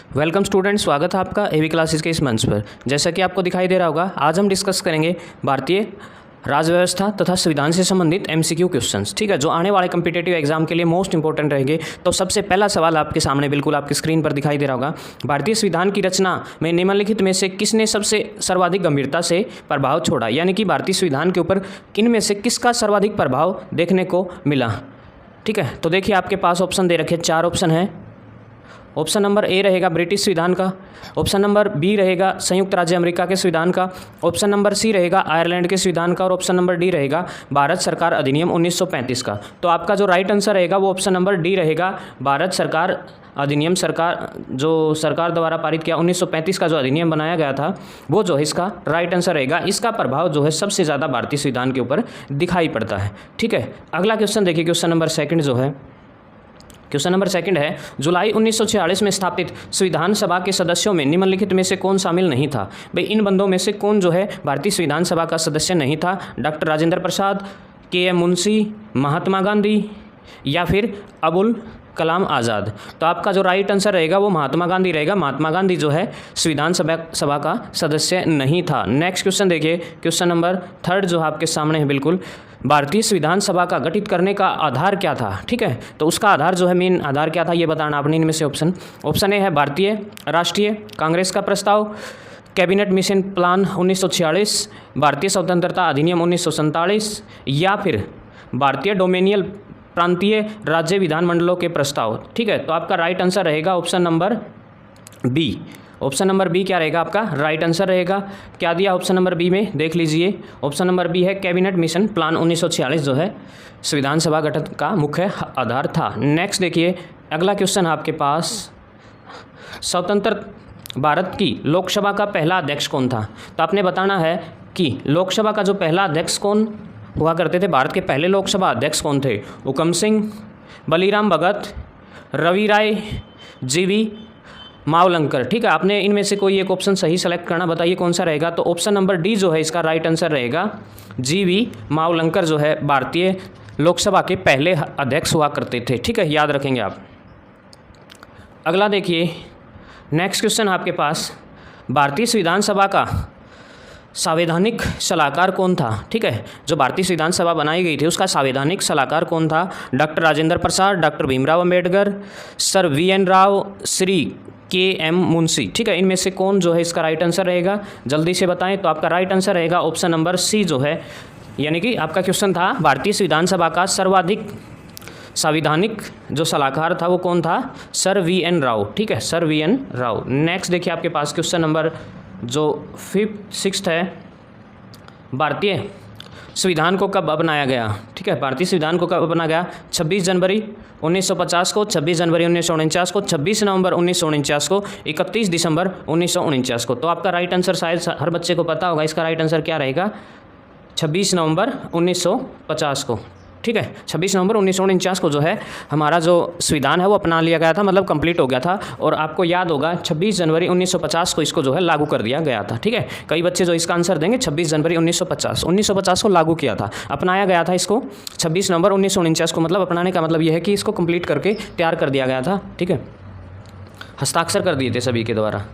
Welcome student, स्वागत है आपका एवी क्लासेस के इस मंच पर। जैसा कि आपको दिखाई दे रहा होगा, आज हम डिस्कस करेंगे भारतीय राज्य व्यवस्था तथा संविधान से संबंधित एमसीक्यू क्वेश्चंस। ठीक है, जो आने वाले कम्पिटेटिव एग्जाम के लिए मोस्ट इंपॉर्टेंट रहेंगे। तो सबसे पहला सवाल आपके सामने बिल्कुल आपकी स्क्रीन पर दिखाई दे रहा होगा। भारतीय संविधान की रचना में निम्नलिखित में से किसने सबसे सर्वाधिक गंभीरता से प्रभाव छोड़ा, यानी कि भारतीय संविधान के ऊपर किन में से किसका सर्वाधिक प्रभाव देखने को मिला। ठीक है, तो देखिए आपके पास ऑप्शन दे रखे, 4 ऑप्शन हैं। ऑप्शन नंबर ए रहेगा ब्रिटिश संविधान का, ऑप्शन नंबर बी रहेगा संयुक्त राज्य अमेरिका के संविधान का, ऑप्शन नंबर सी रहेगा आयरलैंड के संविधान का और ऑप्शन नंबर डी रहेगा भारत सरकार अधिनियम 1935 का। तो आपका जो राइट आंसर रहेगा वो ऑप्शन नंबर डी रहेगा, भारत सरकार अधिनियम। सरकार द्वारा पारित किया 1935 का जो अधिनियम बनाया गया था वो जो है इसका राइट आंसर रहेगा। इसका प्रभाव जो है सबसे ज़्यादा भारतीय संविधान के ऊपर दिखाई पड़ता है। ठीक है, अगला क्वेश्चन देखिए, क्वेश्चन नंबर सेकंड जो है, क्वेश्चन नंबर सेकंड है, जुलाई 1946 में स्थापित संविधान सभा के सदस्यों में निम्नलिखित में से कौन शामिल नहीं था। भाई इन बंदों में से कौन जो है भारतीय संविधान सभा का सदस्य नहीं था। डॉक्टर राजेंद्र प्रसाद, के.एम. मुंशी, महात्मा गांधी या फिर अबुल कलाम आज़ाद। तो आपका जो राइट आंसर रहेगा वो महात्मा गांधी रहेगा। महात्मा गांधी जो है संविधान सभा का सदस्य नहीं था। नेक्स्ट क्वेश्चन देखिए, क्वेश्चन नंबर थर्ड जो आपके सामने है बिल्कुल, भारतीय संविधान सभा का गठित करने का आधार क्या था। ठीक है, तो उसका आधार जो है, मेन आधार क्या था ये बताना आपने इनमें से। ऑप्शन ए है भारतीय राष्ट्रीय कांग्रेस का प्रस्ताव, कैबिनेट मिशन प्लान 1946, भारतीय स्वतंत्रता अधिनियम 1947 या फिर भारतीय डोमेनियल प्रांतीय राज्य विधानमंडलों के प्रस्ताव। ठीक है, तो आपका राइट आंसर रहेगा option number B. Option number B क्या रहेगा आपका राइट आंसर रहेगा। क्या दिया ऑप्शन नंबर बी में, देख लीजिए। ऑप्शन नंबर बी है कैबिनेट मिशन प्लान 1946 जो है संविधान सभा गठन का मुख्य आधार था। नेक्स्ट देखिए, अगला क्वेश्चन आपके पास, स्वतंत्र भारत की लोकसभा का पहला अध्यक्ष कौन था। तो आपने बताना है कि लोकसभा का जो पहला अध्यक्ष कौन हुआ करते थे, भारत के पहले लोकसभा अध्यक्ष कौन थे। हुकम सिंह, बलीराम भगत, रवि राय, जीवी मावलंकर। ठीक है, आपने इनमें से कोई एक ऑप्शन सही सेलेक्ट करना, बताइए कौन सा रहेगा। तो ऑप्शन नंबर डी जो है इसका राइट आंसर रहेगा, जीवी मावलंकर जो है भारतीय लोकसभा के पहले अध्यक्ष हुआ करते थे। ठीक है, याद रखेंगे आप। अगला देखिए, नेक्स्ट क्वेश्चन आपके पास, भारतीय संविधान सभा का संवैधानिक सलाहकार कौन था। ठीक है, जो भारतीय संविधान सभा बनाई गई थी उसका संवैधानिक सलाहकार कौन था। Doctor Rajendra Prasad, doctor Bhimrao Ambedkar, sir V N. Rao, Shri K M. Munshi. ठीक है, इनमें से कौन जो है इसका राइट आंसर रहेगा, जल्दी से बताएं। तो आपका राइट आंसर रहेगा ऑप्शन नंबर सी जो है, यानी कि आपका क्वेश्चन था भारतीय संविधान सभा का सर्वाधिक संवैधानिक जो सलाहकार था वो कौन था, सर वी.एन. राव। ठीक है, सर वी.एन. राव। नेक्स्ट देखिए आपके पास क्वेश्चन नंबर जो 6th है, भारतीय संविधान को कब अपनाया गया। ठीक है, भारतीय संविधान को कब अपनाया गया, 26 जनवरी 1950 को, 26 जनवरी 1949 को, 26 नवंबर 1949 को, 31 दिसंबर 1949 को। तो आपका राइट आंसर शायद हर बच्चे को पता होगा, इसका राइट आंसर क्या रहेगा, 26 नवंबर 1950 को। ठीक है, 26 नवंबर 1949 को जो है हमारा जो संविधान है वो अपना लिया गया था, मतलब कंप्लीट हो गया था। और आपको याद होगा 26 जनवरी 1950 को इसको जो है लागू कर दिया गया था। ठीक है, कई बच्चे जो इसका आंसर देंगे 26 जनवरी 1950 को लागू किया था, अपनाया गया था इसको 26 नवंबर 1949 को। मतलब अपनाने का मतलब यह है कि इसको कंप्लीट करके तैयार कर दिया गया था। ठीक है, हस्ताक्षर कर दिए थे सभी के द्वारा।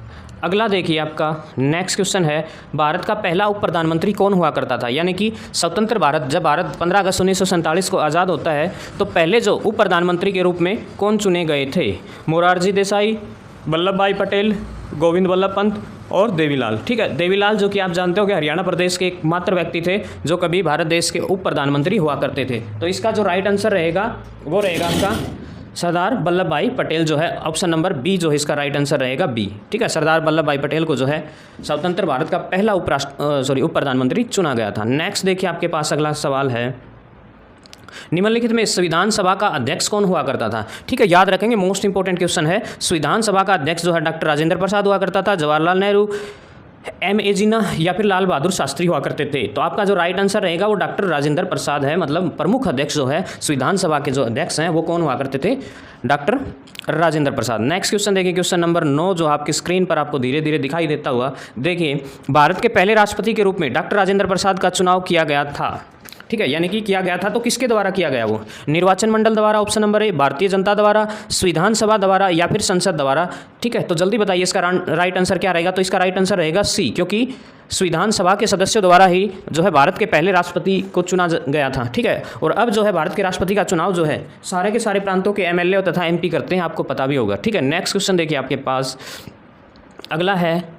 अगला देखिए आपका नेक्स्ट क्वेश्चन है, भारत का पहला उप प्रधानमंत्री कौन हुआ करता था। यानी कि स्वतंत्र भारत, जब भारत 15 अगस्त 1947 को आज़ाद होता है तो पहले जो उप प्रधानमंत्री के रूप में कौन चुने गए थे, मोरारजी देसाई, वल्लभ भाई पटेल, गोविंद वल्लभ पंत और देवीलाल। ठीक है, देवीलाल जो कि आप जानते हो कि हरियाणा प्रदेश के एकमात्र व्यक्ति थे जो कभी भारत देश के उप प्रधानमंत्री हुआ करते थे। तो इसका जो राइट आंसर रहेगा वो रहेगा आपका सरदार वल्लभ भाई पटेल जो है, ऑप्शन नंबर बी जो है इसका राइट आंसर रहेगा बी। ठीक है, सरदार वल्लभ भाई पटेल को जो है स्वतंत्र भारत का पहला उप प्रधानमंत्री चुना गया था। नेक्स्ट देखिए आपके पास अगला सवाल है, निम्नलिखित में संविधान सभा का अध्यक्ष कौन हुआ करता था। ठीक है, याद रखेंगे, मोस्ट इंपॉर्टेंट क्वेश्चन है। संविधान सभा का अध्यक्ष जो है डॉक्टर राजेंद्र प्रसाद हुआ करता था, जवाहरलाल नेहरू, M.A. जिन्ना या फिर लाल बहादुर शास्त्री हुआ करते थे। तो आपका जो राइट आंसर रहेगा वो डॉक्टर राजेंद्र प्रसाद है, मतलब प्रमुख अध्यक्ष जो है संविधान सभा के जो अध्यक्ष हैं वो कौन हुआ करते थे, डॉक्टर राजेंद्र प्रसाद। नेक्स्ट क्वेश्चन देखिए, क्वेश्चन नंबर 9 जो आपकी स्क्रीन पर आपको धीरे धीरे दिखाई देता हुआ। देखिए, भारत के पहले राष्ट्रपति के रूप में डॉक्टर राजेंद्र प्रसाद का चुनाव किया गया था। ठीक है, यानी कि किया गया था तो किसके द्वारा किया गया वो? निर्वाचन मंडल द्वारा, ऑप्शन नंबर ए, भारतीय जनता द्वारा, संविधान सभा द्वारा या फिर संसद द्वारा। ठीक है, तो जल्दी बताइए इसका राइट आंसर क्या रहेगा? तो इसका राइट आंसर रहेगा सी, क्योंकि संविधान सभा के सदस्यों द्वारा ही जो है भारत के पहले राष्ट्रपति को चुना गया था। ठीक है, और अब जो है भारत के राष्ट्रपति का चुनाव जो है सारे के सारे प्रांतों के एमएलए तथा एमपी करते हैं, आपको पता भी होगा। ठीक है, नेक्स्ट क्वेश्चन देखिए आपके पास, अगला है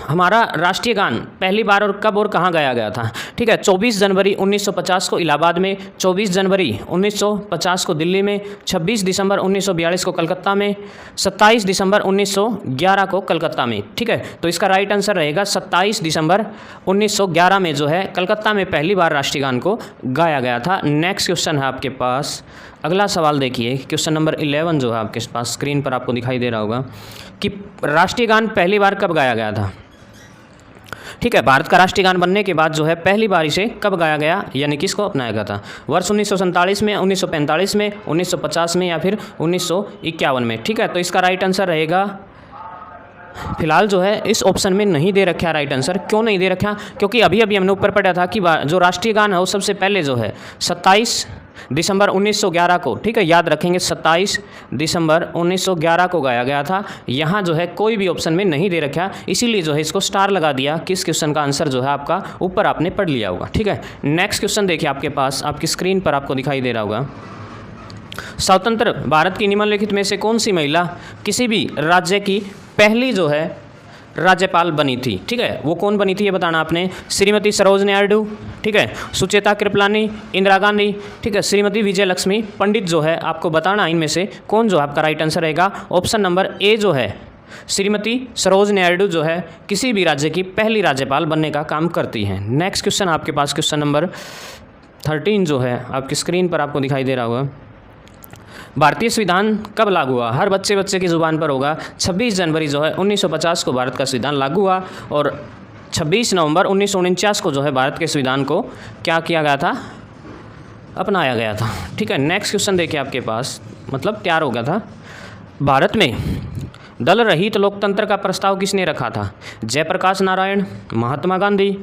हमारा राष्ट्रीय गान पहली बार और कब और कहाँ गाया गया था? ठीक है, 24 जनवरी 1950 को इलाहाबाद में, 24 जनवरी 1950 को दिल्ली में, 26 दिसंबर 1942 को कलकत्ता में, 27 दिसंबर 1911 को कलकत्ता में। ठीक है, तो इसका राइट आंसर रहेगा 27 दिसंबर 1911 में जो है कलकत्ता में पहली बार राष्ट्रीय गान को गाया गया था। नेक्स्ट क्वेश्चन है आपके पास, अगला सवाल देखिए, क्वेश्चन नंबर 11 जो है आपके पास स्क्रीन पर आपको दिखाई दे रहा होगा कि राष्ट्रीय गान पहली बार कब गाया गया था? ठीक है, भारत का राष्ट्रीय गान बनने के बाद जो है पहली बार इसे कब गाया गया, यानी किसको अपनाया गया था? वर्ष 1947 में, 1945 में, 1950 में या फिर 1951 में। ठीक है, तो इसका राइट आंसर रहेगा, फिलहाल जो है इस ऑप्शन में नहीं दे रखा राइट आंसर। क्यों नहीं दे रखा? क्योंकि अभी अभी हमने ऊपर पढ़ा था कि जो राष्ट्रीय गान है वो सबसे पहले जो है 27 दिसंबर 1911 को, ठीक है याद रखेंगे, 27 दिसंबर 1911 को गाया गया था। यहाँ जो है कोई भी ऑप्शन में नहीं दे रखा, इसीलिए जो है इसको स्टार लगा दिया। किस क्वेश्चन का आंसर जो है आपका ऊपर आपने पढ़ लिया होगा। ठीक है, नेक्स्ट क्वेश्चन देखिए आपके पास, आपकी स्क्रीन पर आपको दिखाई दे रहा होगा, स्वतंत्र भारत की निम्नलिखित में से कौन सी महिला किसी भी राज्य की पहली जो है राज्यपाल बनी थी? ठीक है, वो कौन बनी थी ये बताना आपने। श्रीमती सरोजनी नायडू, ठीक है, सुचेता कृपलानी, इंदिरा गांधी, ठीक है, श्रीमती विजय लक्ष्मी पंडित जो है आपको बताना इनमें से कौन जो आपका राइट आंसर रहेगा। ऑप्शन नंबर ए जो है श्रीमती सरोजनी नायडू जो है किसी भी राज्य की पहली राज्यपाल बनने का काम करती हैं। नेक्स्ट क्वेश्चन आपके पास क्वेश्चन नंबर 13 जो है आपकी स्क्रीन पर आपको दिखाई दे रहा होगा, भारतीय संविधान कब लागू हुआ? हर बच्चे की ज़ुबान पर होगा। 26 जनवरी जो है 1950 को भारत का संविधान लागू हुआ और 26 नवंबर 1949 को जो है भारत के संविधान को क्या किया गया था? अपनाया गया था। ठीक है, नेक्स्ट क्वेश्चन देखिए आपके पास, मतलब तैयार हो गया था। भारत में दल रहित लोकतंत्र का प्रस्ताव किसने रखा था? जयप्रकाश नारायण, महात्मा गांधी,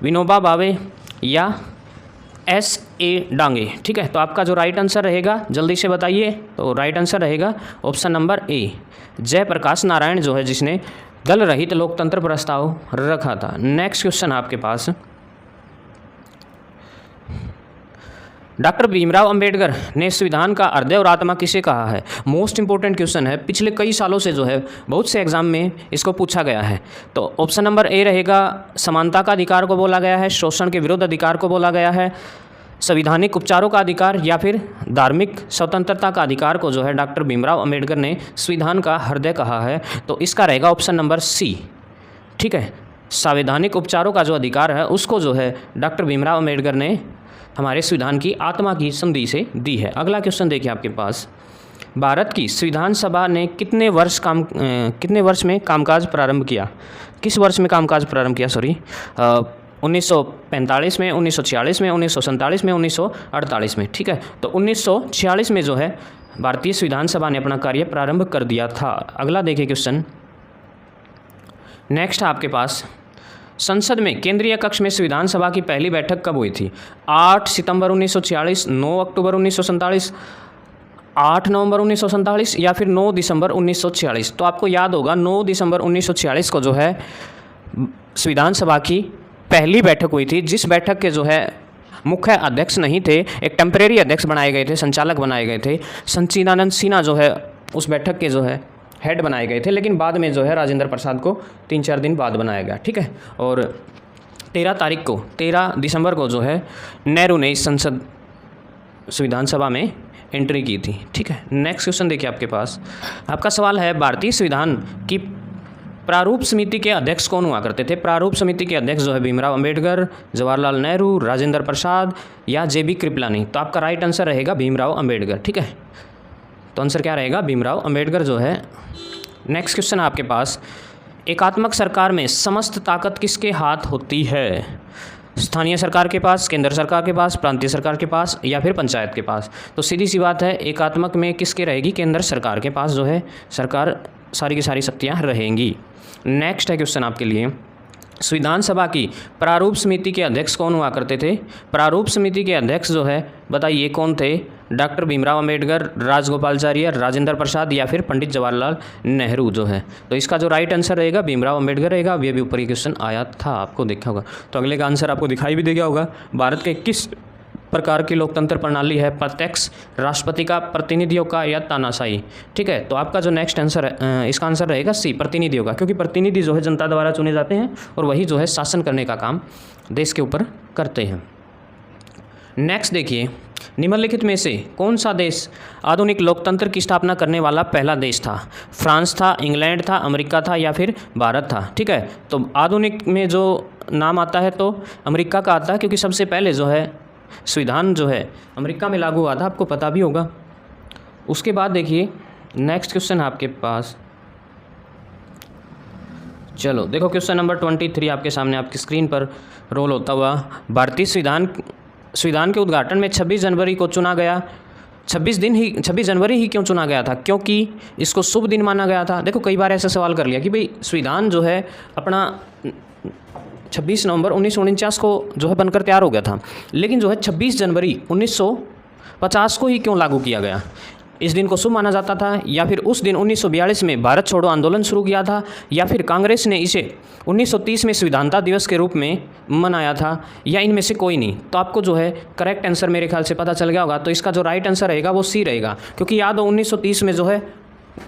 विनोबा भावे या S.A. डांगे। ठीक है, तो आपका जो राइट आंसर रहेगा जल्दी से बताइए। तो राइट आंसर रहेगा option number A, Jayaprakash Narayan जो है जिसने दल रहित लोकतंत्र प्रस्ताव रखा था। नेक्स्ट क्वेश्चन आपके पास, डॉक्टर भीमराव अंबेडकर ने संविधान का हृदय और आत्मा किसे कहा है? मोस्ट इंपॉर्टेंट क्वेश्चन है, पिछले कई सालों से जो है बहुत से एग्जाम में इसको पूछा गया है। तो ऑप्शन नंबर ए रहेगा, समानता का अधिकार को बोला गया है, शोषण के विरुद्ध अधिकार को बोला गया है, संवैधानिक उपचारों का अधिकार या फिर धार्मिक स्वतंत्रता का अधिकार को जो है डॉक्टर भीमराव अंबेडकर ने संविधान का हृदय कहा है। तो इसका रहेगा ऑप्शन नंबर सी। ठीक है, संवैधानिक उपचारों का जो अधिकार है उसको जो है डॉक्टर भीमराव अंबेडकर ने हमारे संविधान की आत्मा की संधि से दी है। अगला क्वेश्चन देखिए आपके पास, भारत की संविधान सभा ने कितने वर्ष में कामकाज प्रारंभ किया? किस वर्ष में कामकाज प्रारंभ किया? 1945 में, 1946 में, 1947 में, 1948 में। ठीक है, तो 1946 में जो है भारतीय संविधान सभा ने अपना कार्य प्रारंभ कर दिया था। अगला देखिए क्वेश्चन, नेक्स्ट है आपके पास, संसद में केंद्रीय कक्ष में संविधान सभा की पहली बैठक कब हुई थी? 8 सितंबर 1946, 9 अक्टूबर 1947, 8 नवंबर 1947 या फिर 9 दिसंबर 1946। तो आपको याद होगा 9 दिसंबर 1946 को जो है संविधान सभा की पहली बैठक हुई थी, जिस बैठक के जो है मुख्य अध्यक्ष नहीं थे, एक टेम्परेरी अध्यक्ष बनाए गए थे, संचालक बनाए गए थे। सच्चिदानंद सिन्हा जो है उस बैठक के जो है हेड बनाए गए थे, लेकिन बाद में जो है राजेंद्र प्रसाद को 3-4 दिन बाद बनाया गया। ठीक है, और 13 दिसंबर को जो है नेहरू ने इस संविधान सभा में एंट्री की थी। ठीक है, नेक्स्ट क्वेश्चन देखिए आपके पास, आपका सवाल है, भारतीय संविधान की प्रारूप समिति के अध्यक्ष कौन हुआ करते थे? प्रारूप समिति के अध्यक्ष जो है भीमराव अंबेडकर, जवाहरलाल नेहरू, राजेंद्र प्रसाद या JB कृपलानी। तो आपका राइट आंसर रहेगा भीमराव अंबेडकर। ठीक है, तो आंसर क्या रहेगा? भीमराव अंबेडकर जो है। नेक्स्ट क्वेश्चन आपके पास, एकात्मक सरकार में समस्त ताकत किसके हाथ होती है? स्थानीय सरकार के पास, केंद्र सरकार के पास, प्रांतीय सरकार के पास या फिर पंचायत के पास? तो सीधी सी बात है, एकात्मक में किसके रहेगी? केंद्र सरकार के पास जो है सरकार सारी की सारी शक्तियाँ रहेंगी। नेक्स्ट है क्वेश्चन आपके लिए, संविधान सभा की प्रारूप समिति के अध्यक्ष कौन हुआ करते थे? प्रारूप समिति के अध्यक्ष जो है बताइए कौन थे? डॉक्टर भीमराव अंबेडकर, राजगोपालाचार्य, राजेंद्र प्रसाद या फिर पंडित जवाहरलाल नेहरू जो है। तो इसका जो राइट आंसर रहेगा भीमराव अंबेडकर रहेगा। ये भी ऊपर ही क्वेश्चन आया था, आपको देखा होगा। तो अगले का आंसर आपको दिखाई भी दे गया होगा। भारत के किस प्रकार की लोकतंत्र प्रणाली है? प्रत्यक्ष, राष्ट्रपति का, प्रतिनिधियों का या तानाशाही? ठीक है, तो आपका जो नेक्स्ट आंसर है इसका आंसर रहेगा सी, प्रतिनिधियों का, क्योंकि प्रतिनिधि जो है जनता द्वारा चुने जाते हैं और वही जो है शासन करने का काम देश के ऊपर करते हैं। नेक्स्ट देखिए, निम्नलिखित में से कौन सा देश आधुनिक लोकतंत्र की स्थापना करने वाला पहला देश था? फ्रांस था, इंग्लैंड था, अमेरिका था या फिर भारत था? ठीक है, तो आधुनिक में जो नाम आता है तो अमेरिका का आता है, क्योंकि सबसे पहले जो है संविधान जो है अमेरिका में लागू हुआ था, आपको पता भी होगा। उसके बाद देखिए नेक्स्ट क्वेश्चन आपके पास, चलो देखो क्वेश्चन नंबर 23 आपके सामने आपकी स्क्रीन पर रोल होता हुआ। भारतीय संविधान के उद्घाटन में 26 जनवरी को चुना गया। 26 जनवरी ही क्यों चुना गया था? क्योंकि इसको शुभ दिन माना गया था। देखो कई बार ऐसा सवाल कर लिया कि भाई संविधान जो है अपना 26 नवंबर 1949 को जो है बनकर तैयार हो गया था, लेकिन जो है 26 जनवरी 1950 को ही क्यों लागू किया गया? इस दिन को शुभ माना जाता था, या फिर उस दिन 1942 में भारत छोड़ो आंदोलन शुरू किया था, या फिर कांग्रेस ने इसे 1930 में संविधानता दिवस के रूप में मनाया था, या इनमें से कोई नहीं? तो आपको जो है करेक्ट आंसर मेरे ख्याल से पता चल गया होगा। तो इसका जो राइट आंसर रहेगा वो सी रहेगा, क्योंकि याद हो 1930 में जो है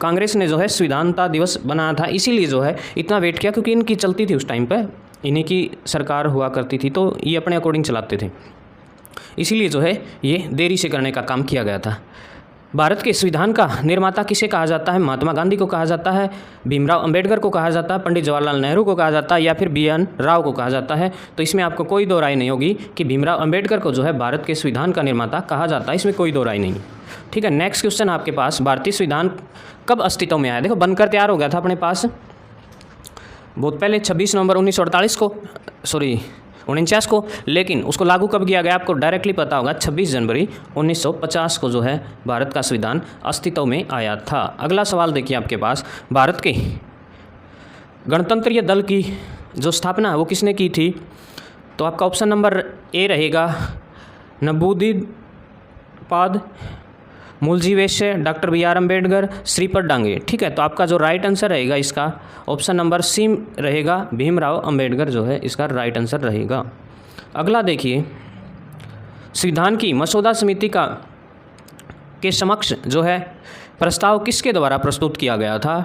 कांग्रेस ने जो है संविधानता दिवस बनाया था, इसीलिए जो है इतना वेट किया, क्योंकि इनकी चलती थी उस टाइम पर, इन्हीं की सरकार हुआ करती थी, तो ये अपने अकॉर्डिंग चलाते थे, इसीलिए जो है ये देरी से करने का काम किया गया था। भारत के संविधान का निर्माता किसे कहा जाता है? महात्मा गांधी को कहा जाता है, भीमराव अंबेडकर को कहा जाता है, पंडित जवाहरलाल नेहरू को कहा जाता है या फिर BN राव को कहा जाता है? तो इसमें आपको कोई दो राय नहीं होगी कि भीमराव अंबेडकर को जो है भारत के संविधान का निर्माता कहा जाता है, इसमें कोई दो राय नहीं। ठीक है, नेक्स्ट क्वेश्चन आपके पास, भारतीय संविधान कब अस्तित्व में आया? देखो बनकर तैयार हो गया था अपने पास बहुत पहले 26 नवंबर 1948 को, 49 को, लेकिन उसको लागू कब किया गया आपको डायरेक्टली पता होगा, 26 जनवरी 1950 को जो है भारत का संविधान अस्तित्व में आया था। अगला सवाल देखिए आपके पास, भारत के गणतंत्रीय दल की जो स्थापना है वो किसने की थी? तो आपका ऑप्शन नंबर ए रहेगा नंबूदिपाद, मूलजी वैश्य, डॉक्टर BR अम्बेडकर, श्रीपद डांगे। ठीक है, तो आपका जो राइट आंसर रहेगा इसका ऑप्शन नंबर सी रहेगा, भीमराव अंबेडकर जो है इसका राइट आंसर रहेगा। अगला देखिए, संविधान की मसौदा समिति के समक्ष जो है प्रस्ताव किसके द्वारा प्रस्तुत किया गया था?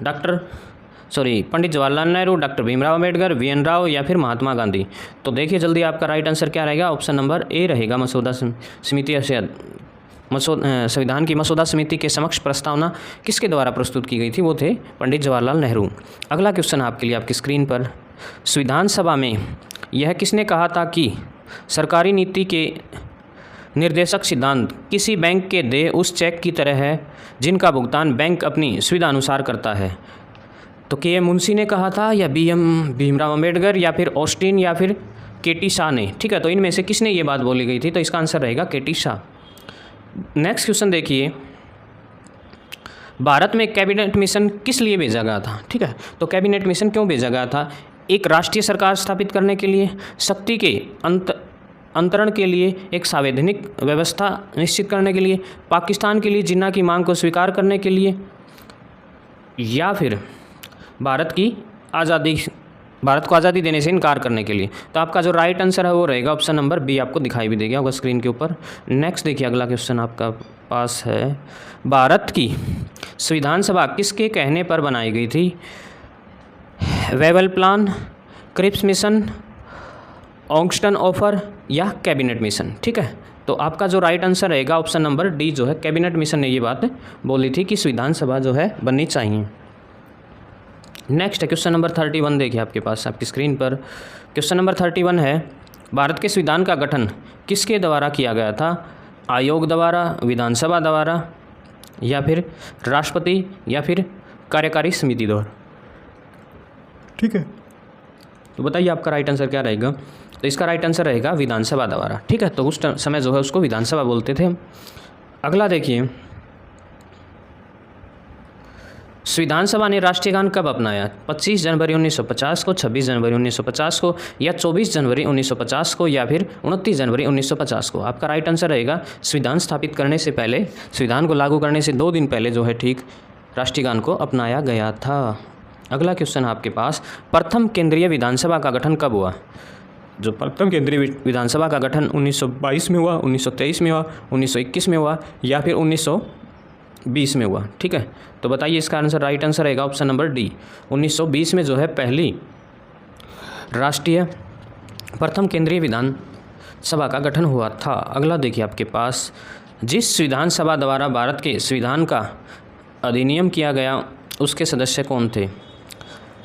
पंडित जवाहरलाल नेहरू, डॉक्टर भीमराव अम्बेडकर, VN राव या फिर महात्मा गांधी? तो देखिए जल्दी आपका राइट आंसर क्या रहेगा, ऑप्शन नंबर ए रहेगा, मसौदा समिति संविधान की मसौदा समिति के समक्ष प्रस्तावना किसके द्वारा प्रस्तुत की गई थी? वो थे पंडित जवाहरलाल नेहरू। अगला क्वेश्चन आपके लिए आपकी स्क्रीन पर, संविधान सभा में यह किसने कहा था कि सरकारी नीति के निर्देशक सिद्धांत किसी बैंक के देय उस चेक की तरह है जिनका भुगतान बैंक अपनी सुविधा अनुसार करता है? तो KM मुंशी ने कहा था, या भीमराव अम्बेडकर, या फिर ऑस्टिन, या फिर KT शाह ने? ठीक है, तो इनमें से किसने ये बात बोली गई थी? तो इसका आंसर रहेगा KT शाह। नेक्स्ट क्वेश्चन देखिए, भारत में कैबिनेट मिशन किस लिए भेजा गया था? ठीक है, तो कैबिनेट मिशन क्यों भेजा गया था? एक राष्ट्रीय सरकार स्थापित करने के लिए, शक्ति के अंतरण के लिए, एक संवैधानिक व्यवस्था निश्चित करने के लिए, पाकिस्तान के लिए जिन्ना की मांग को स्वीकार करने के लिए, या फिर भारत को आज़ादी देने से इनकार करने के लिए? तो आपका जो राइट आंसर है वो रहेगा ऑप्शन नंबर बी, आपको दिखाई भी देगा होगा स्क्रीन के ऊपर। नेक्स्ट देखिए, अगला क्वेश्चन आपका पास है, भारत की संविधान सभा किसके कहने पर बनाई गई थी? Wavell plan, Cripps mission, August offer या कैबिनेट मिशन? ठीक है, तो आपका जो राइट आंसर रहेगा ऑप्शन नंबर डी जो है, कैबिनेट मिशन ने ये बात बोली थी कि संविधान सभा जो है बननी चाहिए। नेक्स्ट है क्वेश्चन नंबर 31 देखिए आपके पास आपकी स्क्रीन पर। क्वेश्चन नंबर 31 है, भारत के संविधान का गठन किसके द्वारा किया गया था? आयोग द्वारा, विधानसभा द्वारा, या फिर राष्ट्रपति, या फिर कार्यकारी समिति द्वारा? ठीक है, तो बताइए आपका राइट आंसर क्या रहेगा? तो इसका राइट आंसर रहेगा विधानसभा द्वारा। ठीक है, तो उस समय जो है उसको विधानसभा बोलते थे। अगला देखिए, संविधान सभा ने राष्ट्रीय गान कब अपनाया? 25 जनवरी 1950 को, 26 जनवरी 1950 को, या 24 जनवरी 1950 को, या फिर 29 जनवरी 1950 को? आपका राइट आंसर रहेगा संविधान स्थापित करने से पहले, संविधान को लागू करने से 2 दिन पहले जो है ठीक राष्ट्रीय गान को अपनाया गया था। अगला क्वेश्चन आपके पास, प्रथम केंद्रीय विधानसभा का गठन कब हुआ? जो प्रथम केंद्रीय विधानसभा का गठन 1922 में हुआ, 1923 में हुआ, 1921 में हुआ, या फिर 1920 में हुआ? ठीक है, तो बताइए इसका आंसर। राइट आंसर रहेगा ऑप्शन नंबर डी। 1920 में जो है पहली राष्ट्रीय प्रथम केंद्रीय विधानसभा का गठन हुआ था। अगला देखिए आपके पास, जिस विधानसभा द्वारा भारत के संविधान का अधिनियम किया गया उसके सदस्य कौन थे?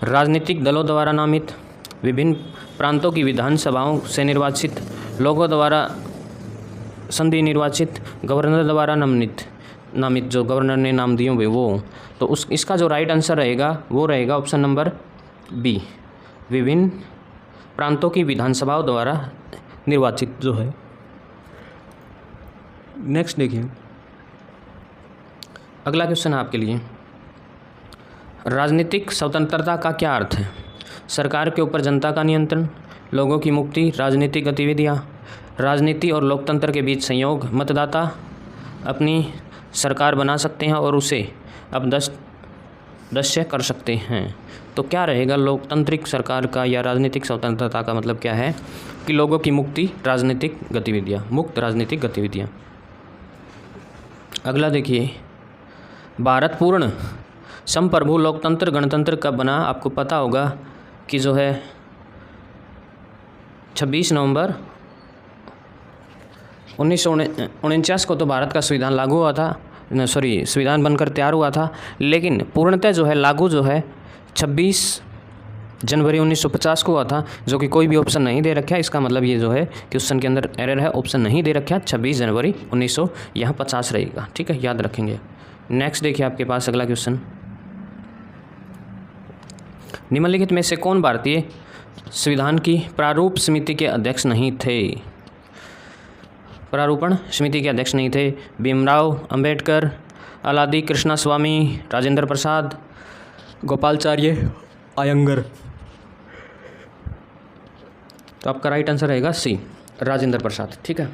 राजनीतिक दलों द्वारा नामित, विभिन्न प्रांतों की विधानसभाओं से निर्वाचित, लोगों द्वारा संधि निर्वाचित, गवर्नर द्वारा नामित जो गवर्नर ने नाम दिए हुए वो। तो इसका जो राइट आंसर रहेगा वो रहेगा ऑप्शन नंबर बी, विभिन्न प्रांतों की विधानसभाओं द्वारा निर्वाचित जो है। नेक्स्ट देखिए, अगला क्वेश्चन है आपके लिए, राजनीतिक स्वतंत्रता का क्या अर्थ है? सरकार के ऊपर जनता का नियंत्रण, लोगों की मुक्ति, राजनीतिक गतिविधियाँ, राजनीति और लोकतंत्र के बीच संयोग, मतदाता अपनी सरकार बना सकते हैं और उसे अपदस्य कर सकते हैं। तो क्या रहेगा लोकतांत्रिक सरकार का या राजनीतिक स्वतंत्रता का मतलब क्या है? कि लोगों की मुक्ति, राजनीतिक गतिविधियाँ, मुक्त राजनीतिक गतिविधियाँ। अगला देखिए, भारत पूर्ण संप्रभु लोकतंत्र गणतंत्र कब बना? आपको पता होगा कि जो है 26 नवंबर 1949 को तो भारत का संविधान लागू हुआ था, संविधान बनकर तैयार हुआ था, लेकिन पूर्णतः जो है लागू जो है 26 जनवरी 1950 को हुआ था, जो कि कोई भी ऑप्शन नहीं दे रखा है। इसका मतलब ये जो है क्वेश्चन के अंदर एरर है, ऑप्शन नहीं दे रखा है, 26 जनवरी 1950 रहेगा। ठीक है, याद रखेंगे। नेक्स्ट देखिए आपके पास अगला क्वेश्चन, निम्नलिखित में से कौन भारतीय संविधान की प्रारूप समिति के अध्यक्ष नहीं थे? प्रारूपण समिति के अध्यक्ष नहीं थे? भीमराव अंबेडकर, अलादी कृष्णस्वामी, राजेंद्र प्रसाद, गोपालाचार्य अयंगर। तो आपका राइट आंसर रहेगा सी, राजेंद्र प्रसाद। ठीक है,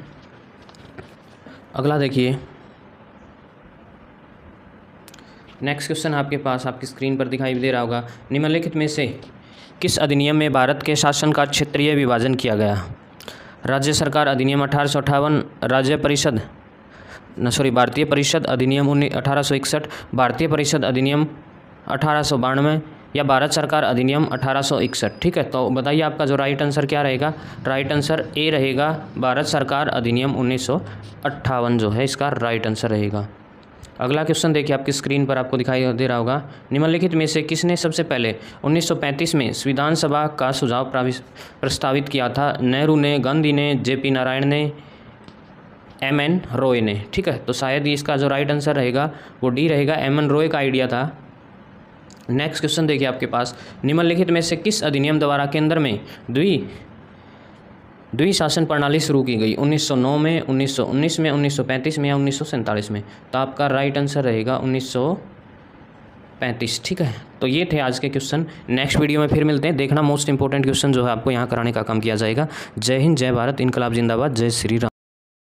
अगला देखिए, नेक्स्ट क्वेश्चन आपके पास आपकी स्क्रीन पर दिखाई दे रहा होगा, निम्नलिखित में से किस अधिनियम में भारत के शासन का क्षेत्रीय विभाजन किया गया? राज्य सरकार अधिनियम 1858, भारतीय परिषद अधिनियम 1861, भारतीय परिषद अधिनियम 1892, या भारत सरकार अधिनियम 1861। ठीक है, तो बताइए आपका जो राइट आंसर क्या रहेगा? राइट आंसर ए रहेगा, भारत सरकार अधिनियम 1958 जो है इसका राइट आंसर रहेगा। अगला क्वेश्चन देखिए आपकी स्क्रीन पर आपको दिखाई दे रहा होगा, निम्नलिखित में से किसने सबसे पहले 1935 में संविधान सभा का सुझाव प्रस्तावित किया था? नेहरू ने, गांधी ने, जेपी नारायण ने, एम.एन. रॉय ने? ठीक है, तो शायद इसका जो राइट आंसर रहेगा वो डी रहेगा, एम.एन. रॉय का आइडिया था। नेक्स्ट क्वेश्चन देखिए आपके पास, निम्नलिखित में से किस अधिनियम द्वारा केंद्र में द्विशासन प्रणाली शुरू की गई? 1909 में, 1919 में, 1935 में, या 1947 में? तो आपका राइट आंसर रहेगा 1935। ठीक है, तो ये थे आज के क्वेश्चन। नेक्स्ट वीडियो में फिर मिलते हैं। देखना मोस्ट इंपॉर्टेंट क्वेश्चन जो है आपको यहाँ कराने का काम किया जाएगा। जय हिंद, जय भारत, इनकलाब जिंदाबाद, जय श्री राम।